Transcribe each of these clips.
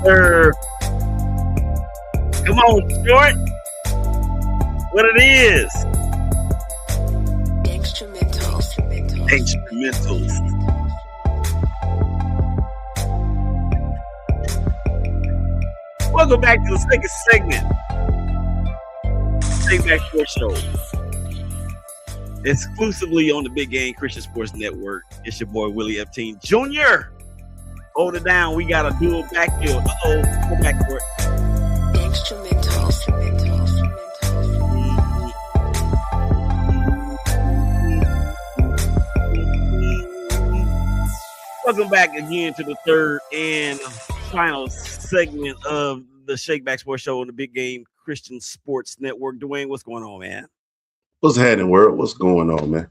sir. Come on, short. What it is? Instrumentals. Welcome back to the second segment. Take Back Sports Show. Exclusively on the Big Game Christian Sports Network. It's your boy Willie Epteen Jr. Hold it down. We got a dual backfield. Go back for it. Welcome back again to the third and final segment of the Shake Back Sports Show on the Big Game Christian Sports Network. Dwayne, what's going on, man? What's happening, world? What's going on, man?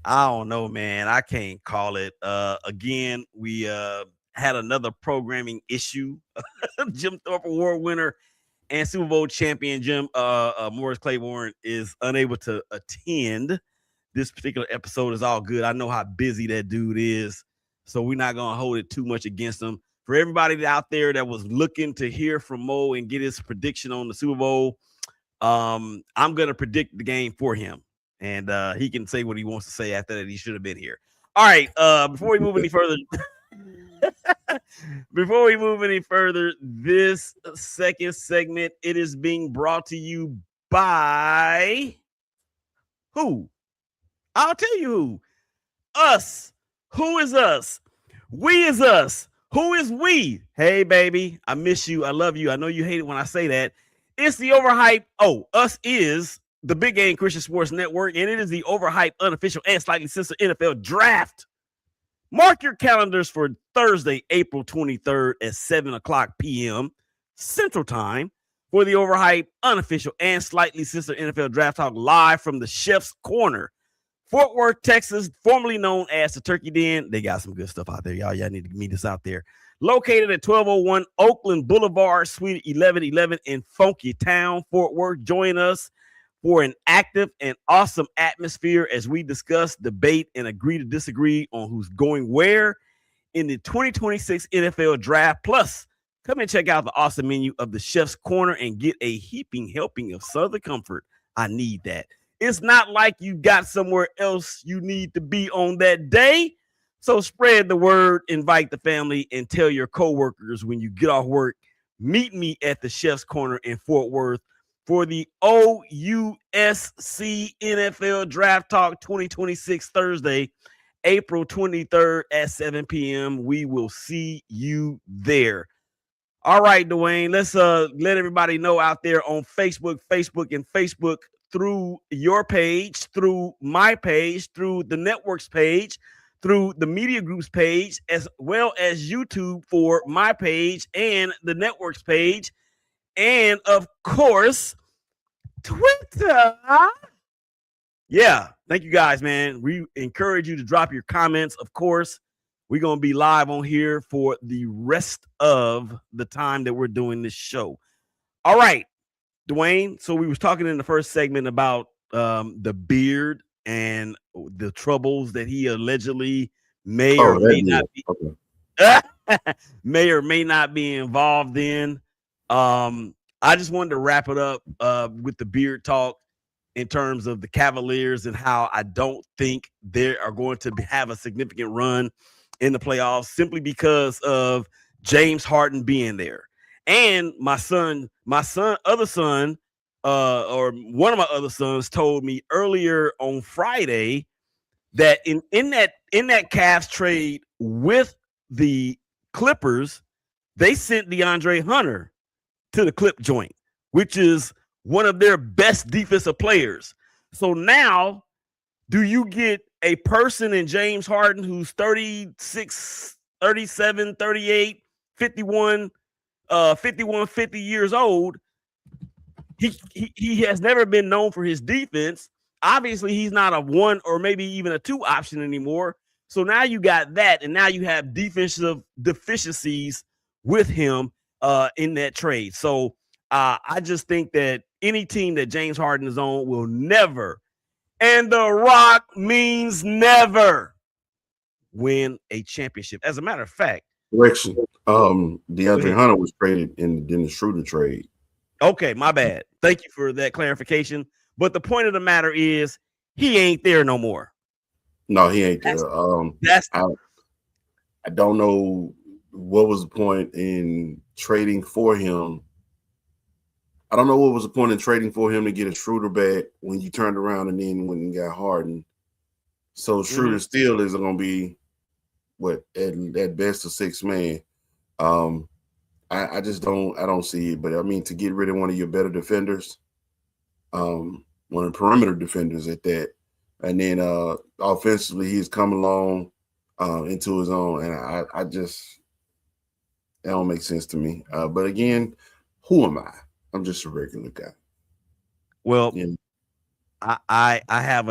I don't know, man. I can't call it. Again, we had another programming issue. Jim Thorpe Award winner and Super Bowl champion Jim Morris Claiborne is unable to attend. This particular episode is all good. I know how busy that dude is, so we're not going to hold it too much against him. For everybody out there that was looking to hear from Mo and get his prediction on the Super Bowl, I'm going to predict the game for him. And he can say what he wants to say after that. He should have been here. All right. Before we move any further, this second segment, it is being brought to you by who? I'll tell you who. Us. Who is us? We is us. Who is we? Hey, baby. I miss you. I love you. I know you hate it when I say that. It's the overhyped. Us is the Big Game Christian Sports Network, and it is the overhyped, unofficial, and slightly censored NFL draft. Mark your calendars for Thursday, April 23rd at 7 o'clock p.m. Central Time for the overhyped, unofficial, and slightly censored NFL draft talk live from the Chef's Corner, Fort Worth, Texas, formerly known as the Turkey Den. They got some good stuff out there, y'all. Y'all need to meet us out there. Located at 1201 Oakland Boulevard, Suite 1111 in Funky Town, Fort Worth. Join us for an active and awesome atmosphere as we discuss, debate, and agree to disagree on who's going where in the 2026 NFL Draft. Plus, come and check out the awesome menu of the Chef's Corner and get a heaping helping of Southern comfort. I need that. It's not like you got somewhere else you need to be on that day. So spread the word, invite the family, and tell your coworkers when you get off work, meet me at the Chef's Corner in Fort Worth for the OUSC NFL Draft Talk 2026 Thursday, April 23rd at 7 p.m. We will see you there. All right, Dwayne, let's let everybody know out there on Facebook, through your page, through my page, through the network's page, through the media group's page, as well as YouTube for my page and the network's page, and of course, Twitter. Yeah, thank you guys, man. We encourage you to drop your comments. Of course, we're going to be live on here for the rest of the time that we're doing this show. All right, Dwayne. So we was talking in the first segment about the beard and the troubles that he allegedly may or may not be involved in. I just wanted to wrap it up with the beard talk in terms of the Cavaliers and how I don't think they are going to have a significant run in the playoffs simply because of James Harden being there. And my other son, or one of my other sons told me earlier on Friday that in that Cavs trade with the Clippers, they sent DeAndre Hunter to the clip joint, which is one of their best defensive players. So now, do you get a person in James Harden who's 36, 37, 38, 51, 50 years old? He has never been known for his defense. Obviously, he's not a one or maybe even a two option anymore. So now you got that, and now you have defensive deficiencies with him in that trade. So I just think that any team that James Harden is on will never, and The Rock means never, win a championship. As a matter of fact, Correction. DeAndre Hunter was traded in the Schroeder trade. Okay, my bad. Thank you for that clarification. But the point of the matter is, he ain't there no more. No, he ain't there. That's I don't know what was the point in trading for him. I don't know what was the point in trading for him to get a Schroeder back when you turned around and then when you got Harden. So Schroeder still isn't going to be what at best a sixth man. I just don't see it. But I mean, to get rid of one of your better defenders, one of the perimeter defenders at that, and then offensively he's come along into his own, and I just that don't make sense to me. But again, who am I? I'm just a regular guy. Well, yeah. I have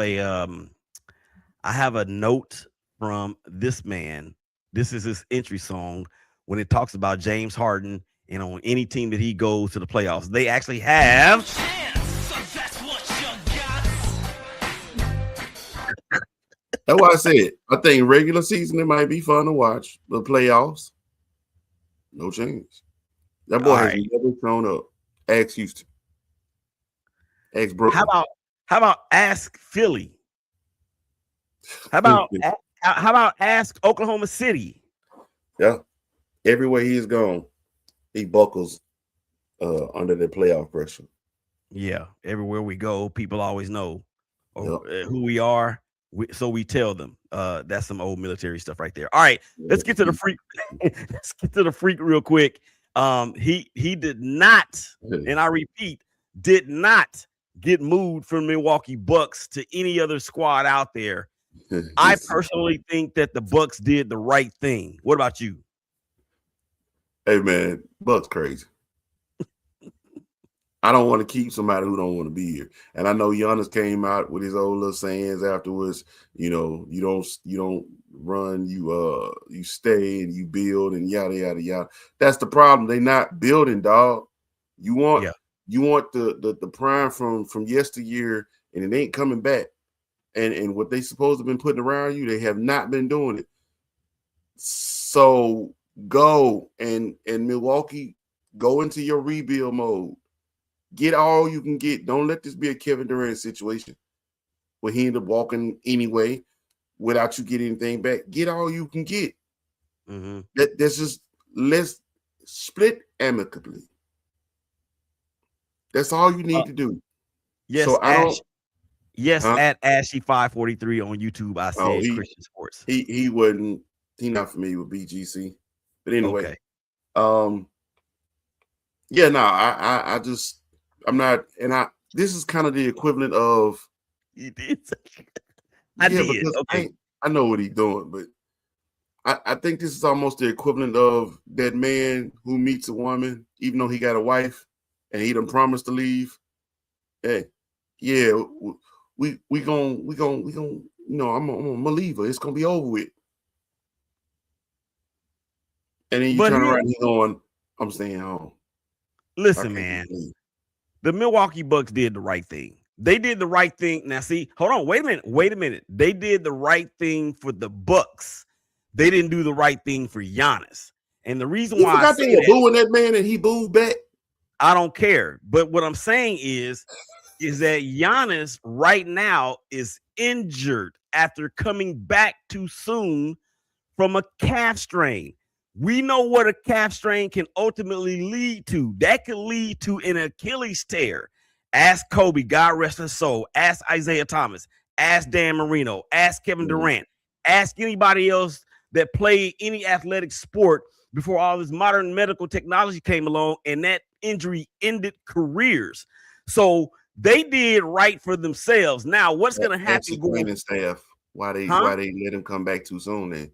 a note from this man. This is his entry song when it talks about James Harden and on any team that he goes to the playoffs. They actually have. That's why I said I think regular season it might be fun to watch, but playoffs, no change. That boy has never shown up. Ask Houston. Ask Brooklyn. How about ask Philly? How about ask Oklahoma City? Yeah. Everywhere he's gone, he buckles under the playoff pressure. Yeah. Everywhere we go, people always know who we are. So we tell them. That's some old military stuff right there. All right, let's get to the freak. Let's get to the freak real quick. He did not, and I repeat, did not get moved from Milwaukee Bucks to any other squad out there. I personally think that the Bucks did the right thing. What about you? Hey man, Bucks crazy. I don't want to keep somebody who don't want to be here. And I know Giannis came out with his old little sayings afterwards. You know, you don't run, you stay and you build and yada yada yada. That's the problem. They not building, dog. You want the prime from yesteryear, and it ain't coming back. And what they supposed to have been putting around you, they have not been doing it. So go and Milwaukee, go into your rebuild mode. Get all you can get. Don't let this be a Kevin Durant situation where he ended up walking anyway without you getting anything back. Get all you can get. Mm-hmm. That's just, let's split amicably. That's all you need to do. Yes, so at Ashy543 on YouTube, I said Christian Sports. He wasn't. He not familiar with BGC, but anyway. Okay. Yeah, no, I'm not, and this is kind of the equivalent of. You did. Because okay. I know what he's doing, but I think this is almost the equivalent of that man who meets a woman, even though he got a wife, and he done promised to leave. Hey, yeah, we gonna, I'm gonna leave her. It's gonna be over with. And then you turn around and he's going, I'm staying home. Listen, man. The Milwaukee Bucks did the right thing. They did the right thing. Now, see, hold on. Wait a minute. They did the right thing for the Bucks. They didn't do the right thing for Giannis. And the reason why I say that, booing that man and he booed back. I don't care. But what I'm saying is that Giannis right now is injured after coming back too soon from a calf strain. We know what a calf strain can ultimately lead to. That could lead to an Achilles tear. Ask Kobe, God rest his soul. Ask Isaiah Thomas. Ask Dan Marino. Ask Kevin Durant. Ask anybody else that played any athletic sport before all this modern medical technology came along, and that injury ended careers. So they did right for themselves. Now, what's going to happen? Staff. Why they let him come back too soon then?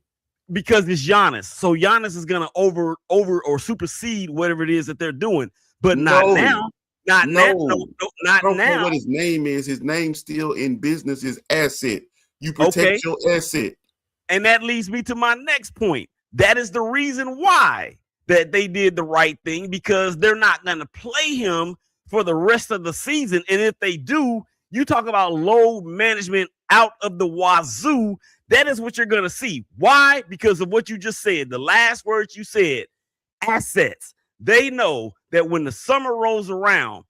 Because it's Giannis. So Giannis is going to over or supersede whatever it is that they're doing. But not now. Not now. I don't care what his name is. His name's still in business, his asset. You protect your asset. And that leads me to my next point. That is the reason why that they did the right thing, because they're not going to play him for the rest of the season. And if they do, you talk about load management out of the wazoo. That is what you're going to see. Why? Because of what you just said. The last words you said, assets. They know that when the summer rolls around,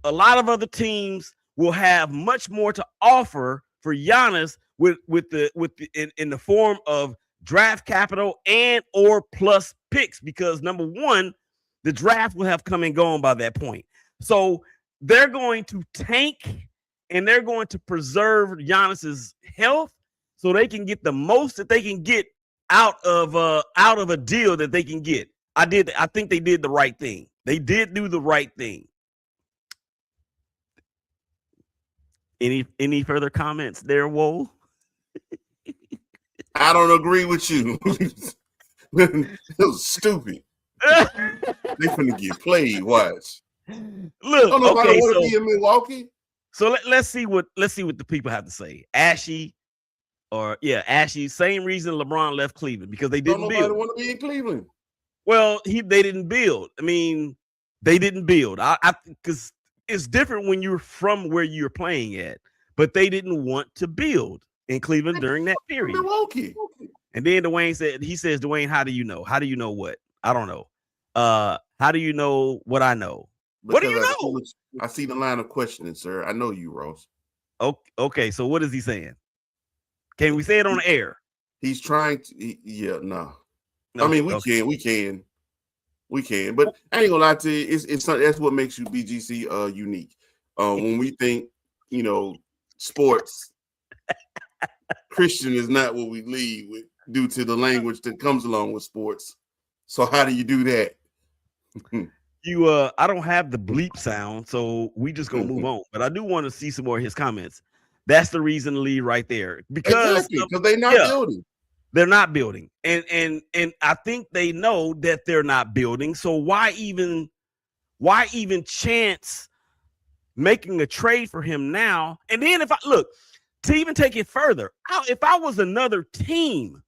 a lot of other teams will have much more to offer for Giannis in the form of draft capital and or plus picks, because number one, the draft will have come and gone by that point. So they're going to tank and they're going to preserve Giannis's health so they can get the most that they can get out of a deal that they can get. I think they did the right thing. They did do the right thing. Any further comments there, Woe? I don't agree with you. It was stupid. They finna get played. Watch. Look, don't nobody want to be in Milwaukee. So let's see what the people have to say. Ashy, same reason LeBron left Cleveland, because they didn't build. Nobody want to be in Cleveland. Well, they didn't build. I mean, they didn't build. Because it's different when you're from where you're playing at, but they didn't want to build in Cleveland during that period. Milwaukee. And then Dwayne says, Dwayne, how do you know? How do you know what? I don't know. How do you know what I know? Because what do you know? I see the line of questioning, sir. I know you, Ross. Okay, so what is he saying? Can we say it on the air? He's trying to, no. I mean, we can. But I ain't gonna lie to you. It's that's what makes you BGC unique. When we think, sports, Christian is not what we lead with due to the language that comes along with sports. So how do you do that? I don't have the bleep sound, so we just gonna move on. But I do want to see some more of his comments. That's the reason to leave right there, because they're not building. They're not building, and I think they know that they're not building. So why even chance making a trade for him now? And then to even take it further, if I was another team,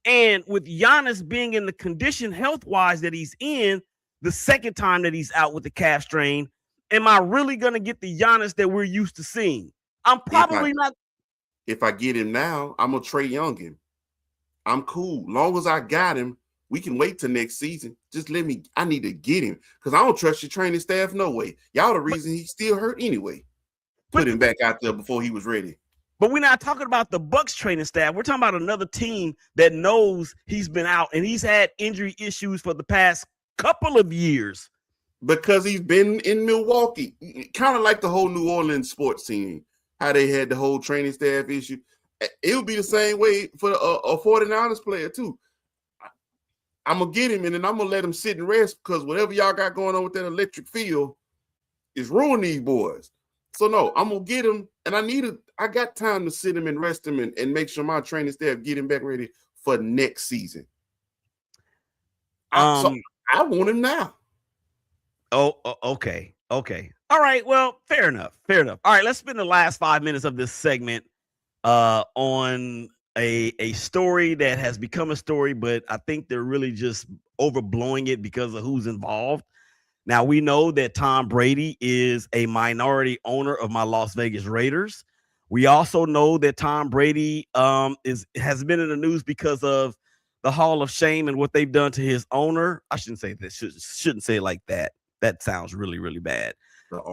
and with Giannis being in the condition health-wise that he's in, the second time that he's out with the calf strain, am I really going to get the Giannis that we're used to seeing? I'm probably not. If I get him now, I'm going to Trae Young him. I'm cool. Long as I got him, we can wait till next season. Just I need to get him, because I don't trust your training staff no way. Y'all the reason he's still hurt anyway. Put him back out there before he was ready. But we're not talking about the Bucks training staff. We're talking about another team that knows he's been out and he's had injury issues for the past couple of years. Because he's been in Milwaukee. Kind of like the whole New Orleans sports team, how they had the whole training staff issue. It would be the same way for a 49ers player too. I'm going to get him, and then I'm going to let him sit and rest, because whatever y'all got going on with that electric field is ruining these boys. So no, I'm going to get him, and I got time to sit him and rest him and make sure my training staff get him back ready for next season. So I want him now. Oh, okay. All right. Well, fair enough. All right. Let's spend the last 5 minutes of this segment on a story that has become a story, but I think they're really just overblowing it because of who's involved. Now, we know that Tom Brady is a minority owner of my Las Vegas Raiders. We also know that Tom Brady has been in the news because of the Hall of Shame and what they've done to his owner. I shouldn't say this. Shouldn't say it like that. That sounds really, really bad.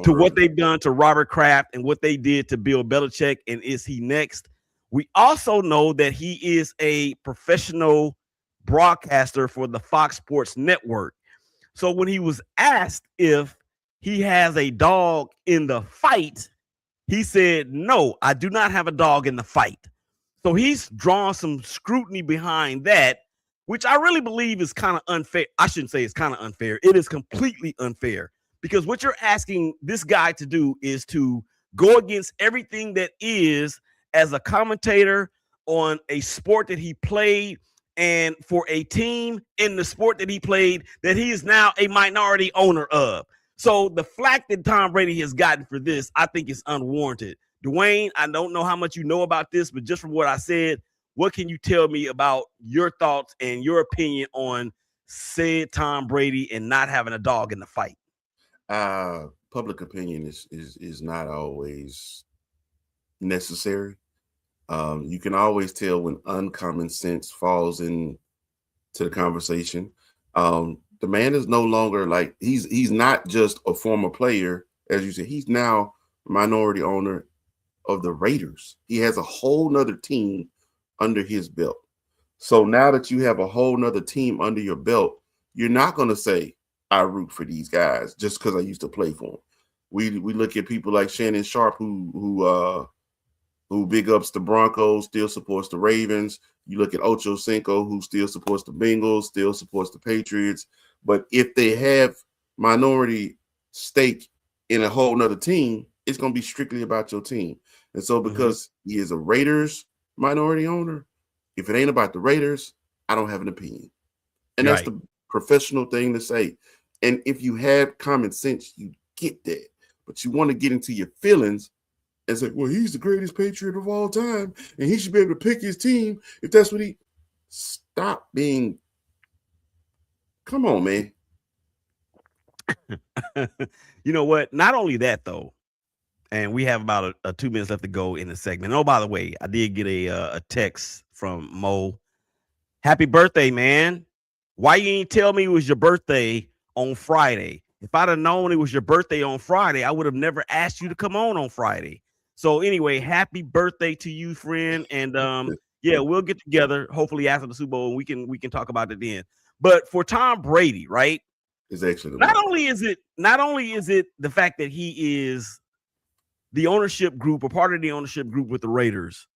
To what they've done to Robert Kraft and what they did to Bill Belichick, and is he next? We also know that he is a professional broadcaster for the Fox Sports Network. So when he was asked if he has a dog in the fight, he said, "No, I do not have a dog in the fight." So he's drawn some scrutiny behind that, which I really believe is kind of unfair. I shouldn't say it's kind of unfair. It is completely unfair, because what you're asking this guy to do is to go against everything that is as a commentator on a sport that he played and for a team in the sport that he played that he is now a minority owner of. So the flack that Tom Brady has gotten for this, I think, is unwarranted. Dwayne, I don't know how much you know about this, but just from what I said, what can you tell me about your thoughts and your opinion on said Tom Brady and not having a dog in the fight? Public opinion is not always necessary. You can always tell when uncommon sense falls into the conversation. The man is no longer like he's not just a former player, as you said. He's now minority owner of the Raiders. He has a whole nother team under his belt. So now that you have a whole nother team under your belt, you're not going to say, I root for these guys just because I used to play for them. We look at people like Shannon Sharp who big ups the Broncos, still supports the Ravens. You look at Ocho Cinco, who still supports the Bengals, still supports the Patriots. But if they have minority stake in a whole nother team, it's going to be strictly about your team. And so because he is a Raiders minority owner, if it ain't about the Raiders, I don't have an opinion. And that's the professional thing to say. And if you have common sense, you get that. But you want to get into your feelings and say, well, he's the greatest Patriot of all time, and he should be able to pick his team if that's what he. Stop being. Come on, man. You know what? Not only that though, and we have about a 2 minutes left to go in the segment. Oh, by the way, I did get a text from Mo. Happy birthday, man! Why you ain't tell me it was your birthday on Friday? If I'd have known it was your birthday on Friday, I would have never asked you to come on Friday. So anyway, happy birthday to you, friend. And yeah, we'll get together hopefully after the Super Bowl and we can talk about it then. But for Tom Brady, right? It's actually not only is it the fact that he is the ownership group or part of the ownership group with the Raiders.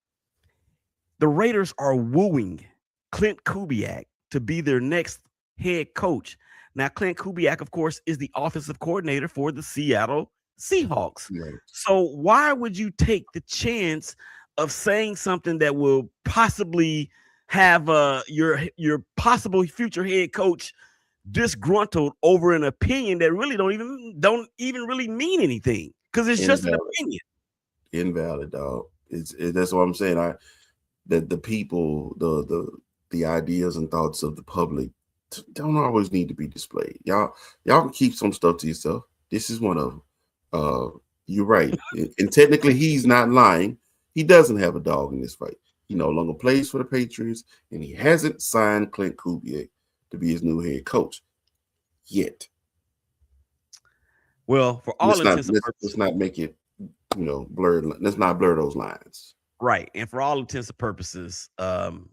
The Raiders are wooing Clint Kubiak to be their next head coach. Now, Clint Kubiak, of course, is the offensive coordinator for the Seattle Seahawks. Right. So why would you take the chance of saying something that will possibly have your possible future head coach disgruntled over an opinion that really don't even really mean anything because it's just an opinion. Invalid, dog. That's what I'm saying. That the people, the ideas and thoughts of the public don't always need to be displayed. Y'all can keep some stuff to yourself. This is one of them. You're right, and technically he's not lying. He doesn't have a dog in this fight. He no longer plays for the Patriots, and he hasn't signed Clint Kubiak to be his new head coach yet. Well, for all intents and purposes, let's not make it, blurred. Let's not blur those lines. Right, and for all intents and purposes, Clint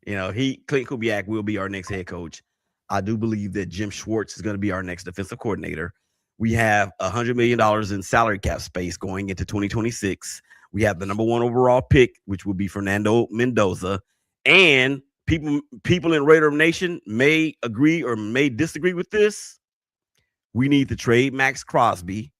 Kubiak will be our next head coach. I do believe that Jim Schwartz is going to be our next defensive coordinator. We have $100 million in salary cap space going into 2026. We have the number 1 overall pick, which will be Fernando Mendoza. And people in Raider Nation may agree or may disagree with this. We need to trade Max Crosby.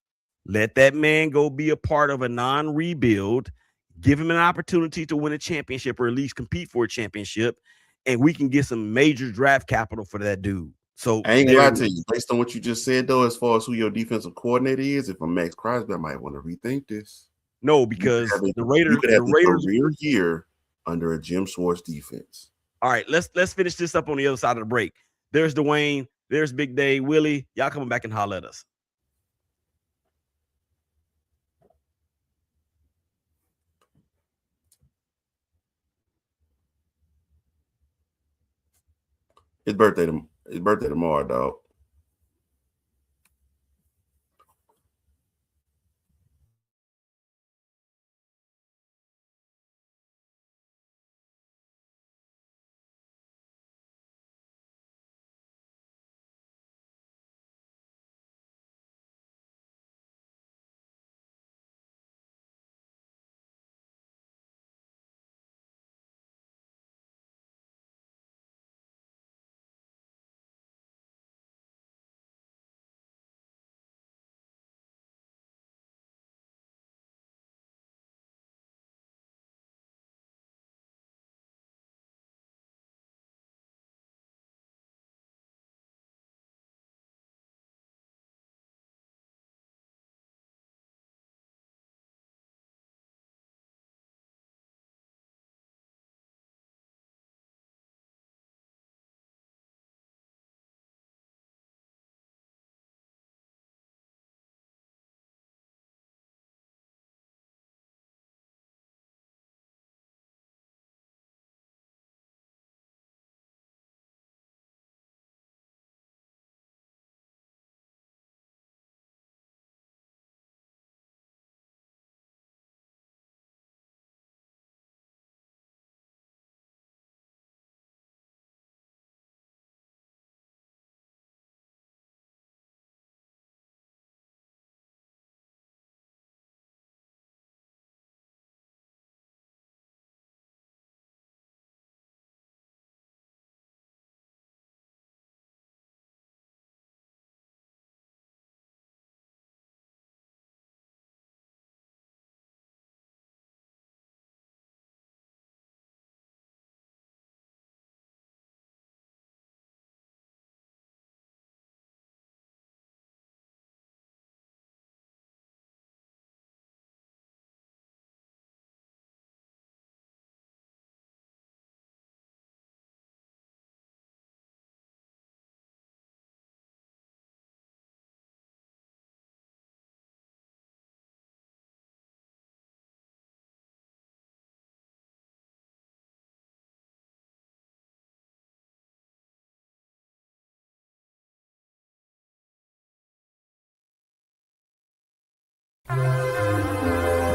Let that man go be a part of a non-rebuild. Give him an opportunity to win a championship or at least compete for a championship. And we can get some major draft capital for that dude. So I ain't gonna lie to you. Based on what you just said, though, as far as who your defensive coordinator is, if I'm Max Crosby, I might want to rethink this. No, because the Raiders, a career year under a Jim Schwartz defense. All right, let's finish this up on the other side of the break. There's Dwayne. There's Big Day. Willie, y'all coming back and holler at us. His birthday tomorrow, dog.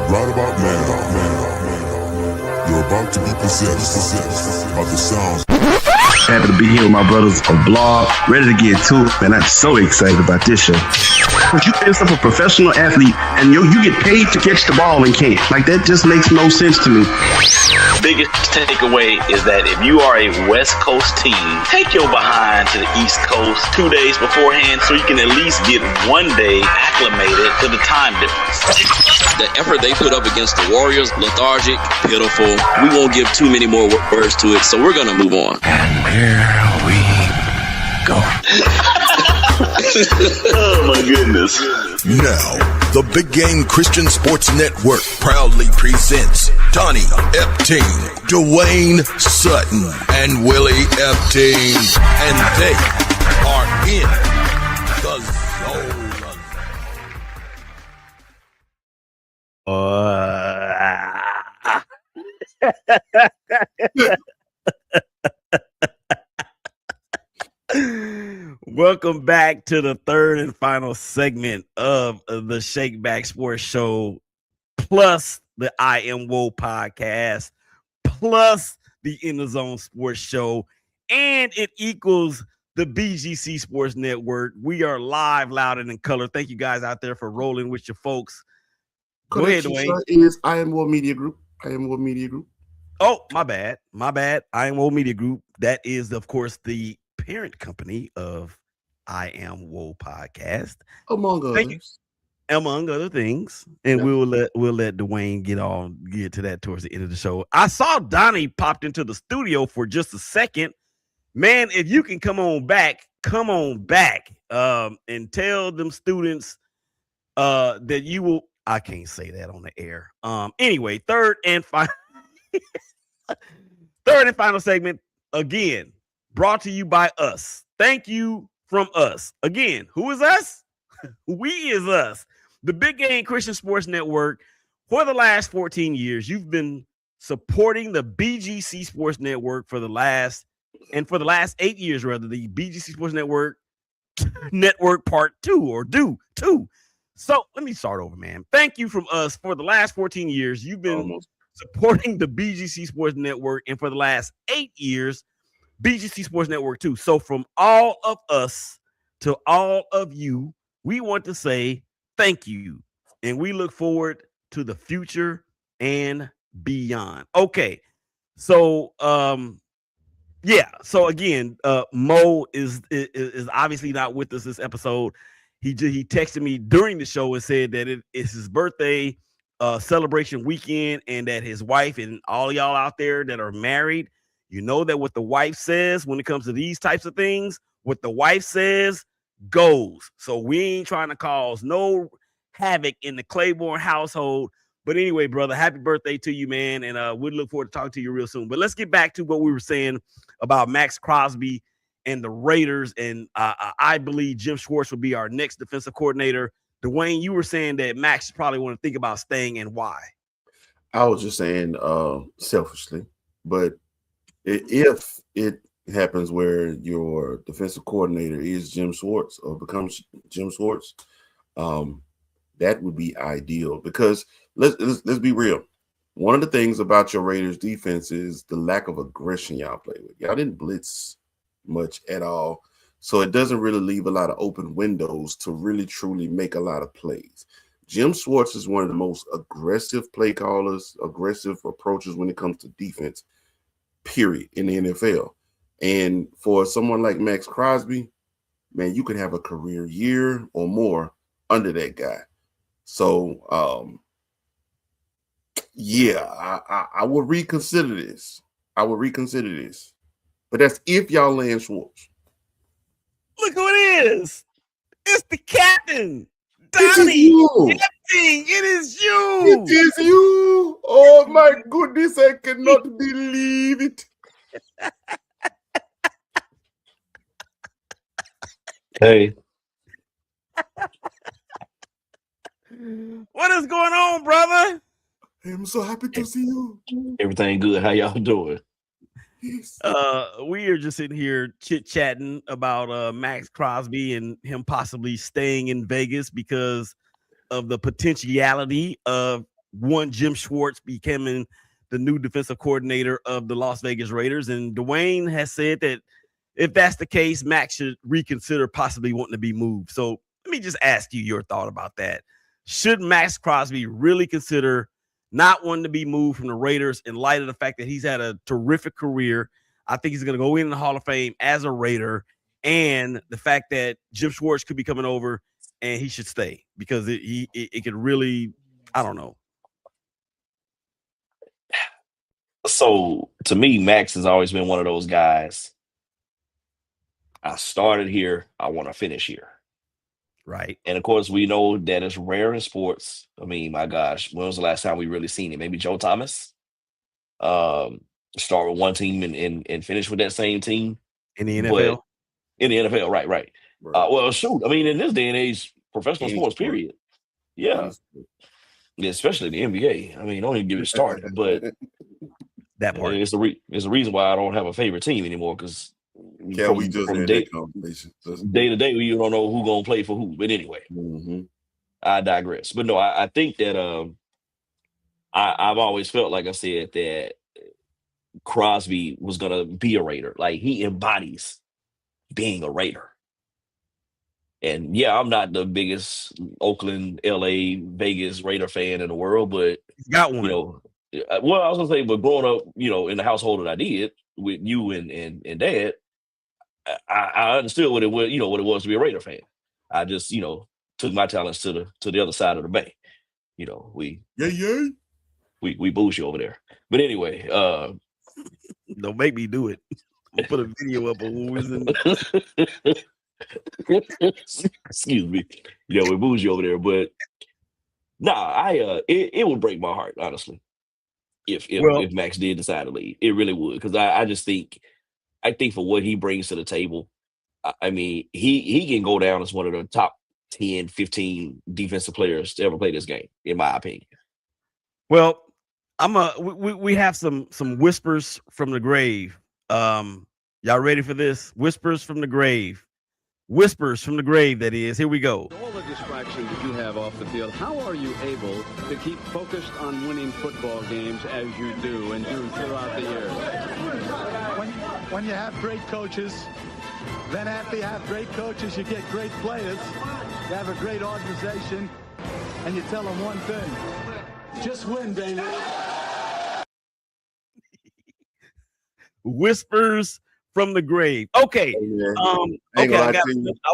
Right about now, you're about to be possessed by the sounds. Happy to be here with my brothers on blog, ready to get to it, man. I'm so excited about this show. If you yourself a professional athlete and you get paid to catch the ball and can't, like that just makes no sense to me. Biggest takeaway is that if you are a West Coast team, take your behind to the East Coast 2 days beforehand so you can at least get 1 day acclimated to the time difference. The effort they put up against the Warriors, lethargic, pitiful. We won't give too many more words to it, so we're going to move on. And here we go. Oh my goodness. Now, the Big Game Christian Sports Network proudly presents Donnie Epting, Dwayne Sutton, and Willie Epting. And they are in the zone. Welcome back to the third and final segment of the Shake Back Sports Show, plus the I Am Woe podcast, plus the In the Zone Sports Show, and it equals the BGC Sports Network. We are live, loud, and in color. Thank you guys out there for rolling with your folks. Go ahead, Dwayne. Is I Am Woe Media Group. I Am Woe Media Group. Oh, my bad. I Am Woe Media Group. That is, of course, the parent company of I Am Woe podcast, among other things. And we'll let Dwayne get to that towards the end of the show. I saw Donnie popped into the studio for just a second. Man, if you can come on back, and tell them students that you will. I can't say that on the air. Anyway, third and final segment, again, brought to you by us. Thank you from us. Again, who is us? We is us. The Big Game Christian Sports Network. For the last 14 years, you've been supporting the BGC Sports Network for the last 8 years, rather, the BGC Sports Network Part 2 or Do 2. So let me start over, man. Thank you from us. For the last 14 years, you've been supporting the BGC Sports Network, and for the last 8 years, BGC Sports Network too. So from all of us to all of you, we want to say thank you, and we look forward to the future and beyond. Okay, so yeah. So again, Mo is obviously not with us this episode. He texted me during the show and said that it is his birthday celebration weekend, and that his wife and all y'all out there that are married, you know that what the wife says when it comes to these types of things, what the wife says goes. So we ain't trying to cause no havoc in the Claiborne household. But anyway, brother, happy birthday to you, man. And we'd look forward to talking to you real soon. But let's get back to what we were saying about Max Crosby and the Raiders. And I believe Jim Schwartz will be our next defensive coordinator. Dwayne, you were saying that Max probably want to think about staying, and why? I was just saying selfishly, but if it happens where your defensive coordinator is Jim Schwartz or becomes Jim Schwartz, that would be ideal, because let's be real. One of the things about your Raiders defense is the lack of aggression y'all play with. Y'all didn't blitz much at all, so it doesn't really leave a lot of open windows to really truly make a lot of plays. Jim Schwartz is one of the most aggressive play callers, aggressive approaches when it comes to defense, period, in the NFL. And for someone like Max Crosby, man, you could have a career year or more under that guy. So, yeah, I would reconsider this. But that's if y'all land Schwartz. Look who it is. It's the captain, Donnie. It is you. It is you. Oh, my goodness. I cannot believe it. Hey. What is going on, brother? I'm so happy to see you. Everything good. How y'all doing? Yes. We are just sitting here chit-chatting about Max Crosby and him possibly staying in Vegas because of the potentiality of one Jim Schwartz becoming the new defensive coordinator of the Las Vegas Raiders. And Dwayne has said that if that's the case, Max should reconsider possibly wanting to be moved. So let me just ask you your thought about that. Should Max Crosby really consider not wanting to be moved from the Raiders in light of the fact that he's had a terrific career? I think he's going to go in the Hall of Fame as a Raider, and the fact that Jim Schwartz could be coming over and he should stay because it could really, I don't know. So to me, Max has always been one of those guys. I started here. I want to finish here. Right. And of course, we know that it's rare in sports. I mean, my gosh, when was the last time we really seen it? Maybe Joe Thomas. Start with one team and finish with that same team in the NFL. But in the NFL, right. Well, shoot. I mean, in this day and age, professional sports, period. Yeah. Especially the NBA. I mean, don't even get it started. But that part it's the reason why I don't have a favorite team anymore because from day to day, you don't know who's gonna play for who. But anyway, I digress. But no, I think that I've always felt, like I said, that Crosby was gonna be a Raider. Like, he embodies being a Raider. And yeah, I'm not the biggest Oakland, LA, Vegas Raider fan in the world, but he's got one. Well, I was gonna say, but growing up, in the household that I did with you and Dad, I understood what it was, what it was to be a Raider fan. I just, took my talents to the other side of the bay. We bougie over there. But anyway, don't make me do it. I'm gonna put a video up of who was in. Excuse me. We're bougie over there, but it would break my heart, honestly, if Max did decide to leave. It really would, because I just think for what he brings to the table, I mean, he can go down as one of the top 10, 15 defensive players to ever play this game, in my opinion. Well, we have some whispers from the grave. Y'all ready for this? Whispers from the grave. Whispers from the grave, that is. Here we go. All the distractions that you have off the field, how are you able to keep focused on winning football games as you do and do throughout the years? When you have great coaches, then after you have great coaches, you get great players. You have a great organization, and you tell them one thing: just win, baby. Whispers from the grave. Okay. Okay. I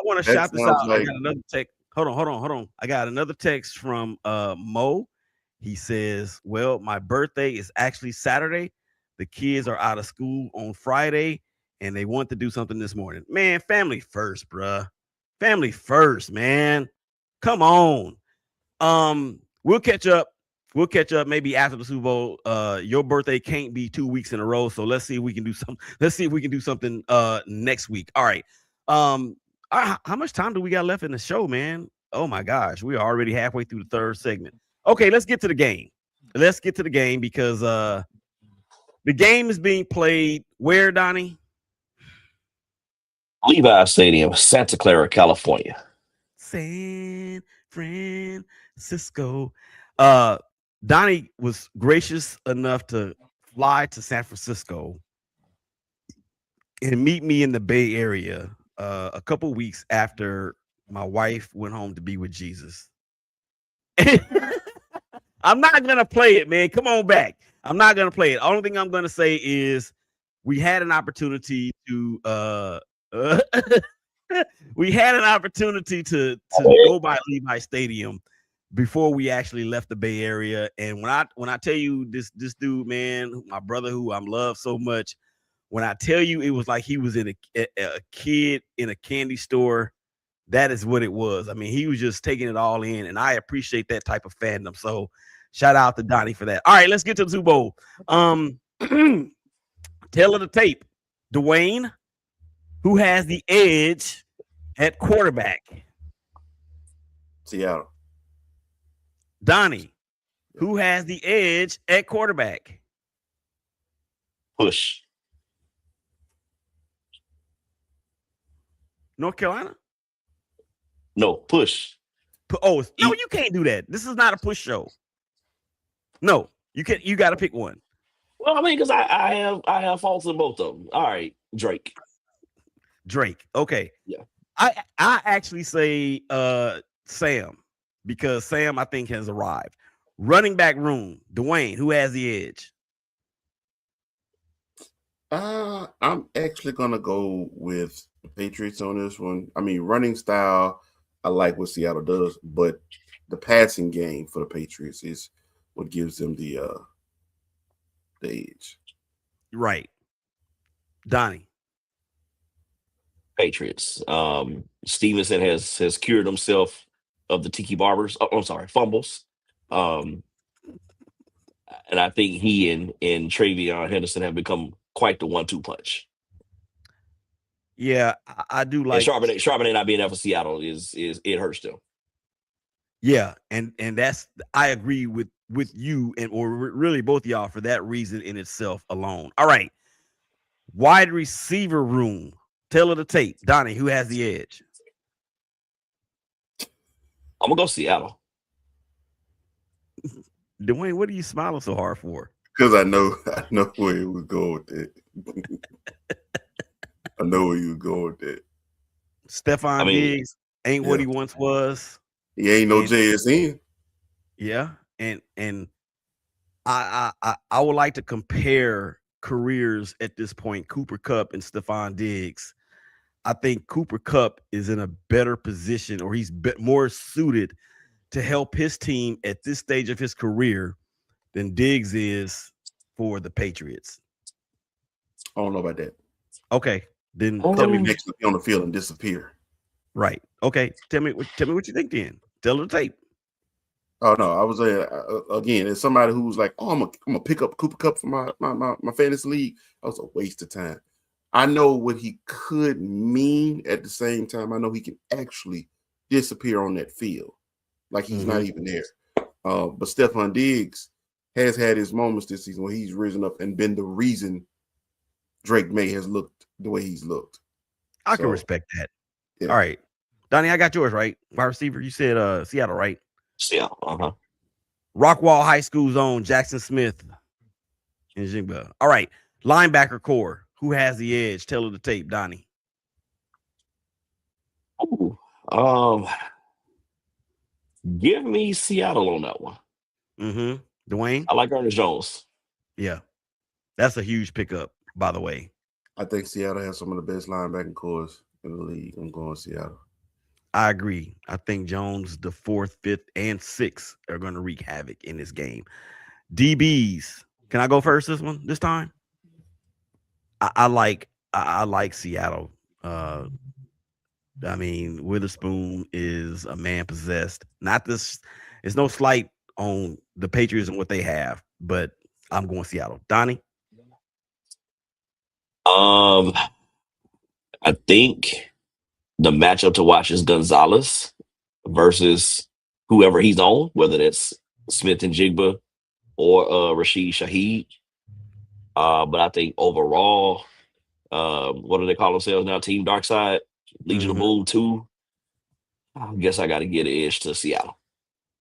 want to shout this out. I got another text. Hold on. I got another text from Mo. He says, well, my birthday is actually Saturday. The kids are out of school on Friday, and they want to do something this morning. Man, family first, bruh. Family first, man. Come on. We'll catch up. We'll catch up maybe after the Super Bowl. Your birthday can't be 2 weeks in a row, so let's see if we can do something. Let's see if we can do something next week. All right. How much time do we got left in the show, man? Oh my gosh, we are already halfway through the third segment. Okay, let's get to the game. Let's get to the game because the game is being played where, Donnie? Levi Stadium, Santa Clara, California. San Francisco. Donnie was gracious enough to fly to San Francisco and meet me in the Bay Area a couple weeks after my wife went home to be with Jesus. I'm not going to play it, man. Come on back. I'm not going to play it. Only thing I'm going to say is we had an opportunity to go by Levi Stadium before we actually left the Bay Area. And when I tell you this dude, man, my brother who I love so much, when I tell you it was like he was in a kid in a candy store, that is what it was. I mean, he was just taking it all in, and I appreciate that type of fandom. So shout out to Donnie for that. All right, let's get to the Super Bowl. Tail of the tape, Dwayne, who has the edge at quarterback? Seattle. Donnie, who has the edge at quarterback? Push. North Carolina? No, push. No, you can't do that. This is not a push show. No, you can't. You got to pick one. Well, I mean, because I have faults in both of them. All right, Drake. Okay. Yeah. I actually say Sam, because Sam, I think, has arrived. Running back room, Dwayne, who has the edge? I'm actually gonna go with the Patriots on this one. I mean, running style, I like what Seattle does, but the passing game for the Patriots is what gives them the edge. Right. Donnie. Patriots. Stevenson has cured himself of the Tiki Barbers. Oh, I'm sorry, fumbles. And I think he and Travion Henderson have become quite the 1-2 punch. Yeah, I do And like Charbonnet not being there for Seattle is it hurts them. Yeah, and that's, I agree with you and really both of y'all for that reason in itself alone. All right. Wide receiver room. Tail of the tape. Donnie, who has the edge? I'm gonna go Seattle. Dwayne, what are you smiling so hard for? Because I know where he was going with it. I know where you was going with that. Stephon Diggs ain't what he once was. He ain't no JSN. Yeah, and I would like to compare careers at this point. Cooper Kupp and Stephon Diggs. I think Cooper Kupp is in a better position, or he's more suited to help his team at this stage of his career than Diggs is for the Patriots. I don't know about that. Okay, then tell me next to be on the field and disappear. Right. Okay. Tell me what you think then. Tell the tape. Oh no, I was again as somebody who was like, oh, I'm gonna pick up Cooper Kupp for my fantasy league. That was a waste of time. I know what he could mean. At the same time, I know he can actually disappear on that field, like he's not even there. But Stephon Diggs has had his moments this season where he's risen up and been the reason Drake May has looked the way he's looked. I can respect that. Yeah. All right, Donnie, I got yours right. Wide receiver, you said Seattle, right? Seattle. Rockwall High School zone, Jackson Smith and Jigba. All right, linebacker core. Who has the edge? Tell of the tape, Donnie. Ooh, give me Seattle on that one. Dwayne? I like Ernest Jones. Yeah. That's a huge pickup, by the way. I think Seattle has some of the best linebacking cores in the league. I'm going Seattle. I agree. I think Jones, the 4th, 5th, and 6th are going to wreak havoc in this game. DBs. Can I go first this time? I like Seattle. I mean, Witherspoon is a man possessed. Not this. It's no slight on the Patriots and what they have, but I'm going Seattle. Donnie? I think the matchup to watch is Gonzalez versus whoever he's on, whether that's Smith and Jigba or Rashid Shaheed. But I think overall, what do they call themselves now? Team Dark Side, Legion of Boom 2. I guess I got to get an edge to Seattle.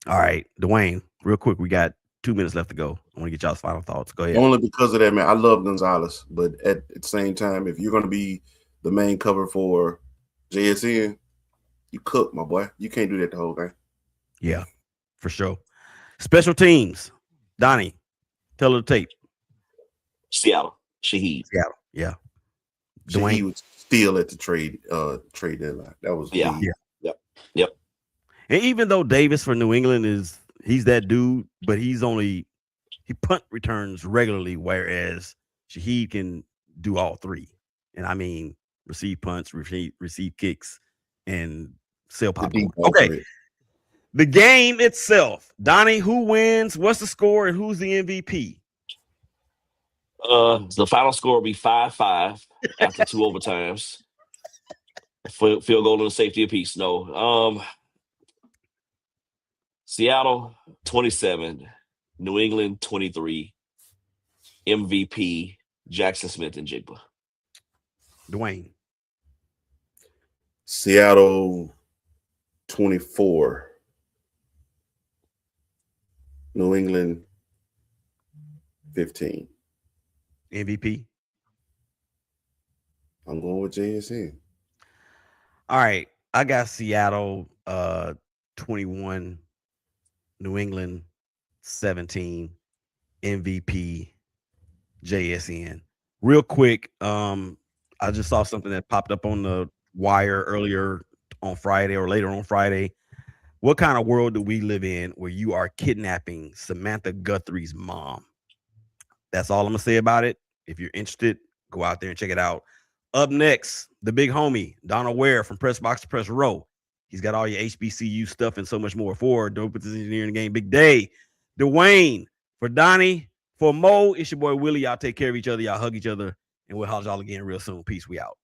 All right, Dwayne, real quick, we got 2 minutes left to go. I want to get y'all's final thoughts. Go ahead. Only because of that, man. I love Gonzalez, but at the same time, if you're going to be the main cover for JSN, you cook, my boy. You can't do that the whole game. Yeah, for sure. Special teams, Donnie, tell her the tape. Seattle, Shaheed. Seattle, yeah. Shaheed was still at the trade deadline. That was Yep. And even though Davis for New England he's that dude, but he punt returns regularly, whereas Shaheed can do all three. And I mean, receive punts, receive kicks, and sell popcorn. Okay. The game itself, Donnie, who wins? What's the score, and who's the MVP? The final score will be 5-5 after 2 overtimes. Field goal and safety apiece. No. Seattle 27, New England 23, MVP Jackson Smith and Jigba. Dwayne. Seattle 24, New England 15. MVP? I'm going with JSN. All right. I got Seattle 21, New England 17, MVP JSN. Real quick, I just saw something that popped up on the wire earlier on Friday or later on Friday. What kind of world do we live in where you are kidnapping Samantha Guthrie's mom? That's all I'm gonna say about it. If you're interested, go out there and check it out. Up next, the big homie, Donald Ware from Press Box to Press Row. He's got all your HBCU stuff and so much more. For Dopest Engineer in the Game, Big Day. Dwayne, for Donnie, for Mo, it's your boy Willie. Y'all take care of each other. Y'all hug each other. And we'll holler y'all again real soon. Peace. We out.